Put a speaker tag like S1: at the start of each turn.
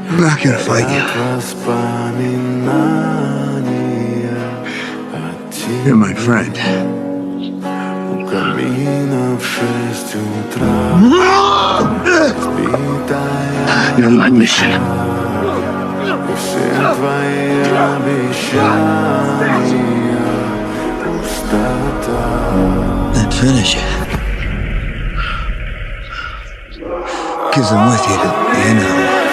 S1: I'm not gonna fight you. You're my friend. You're my mission. Then finish it. 'Cause I'm with you to the end of it.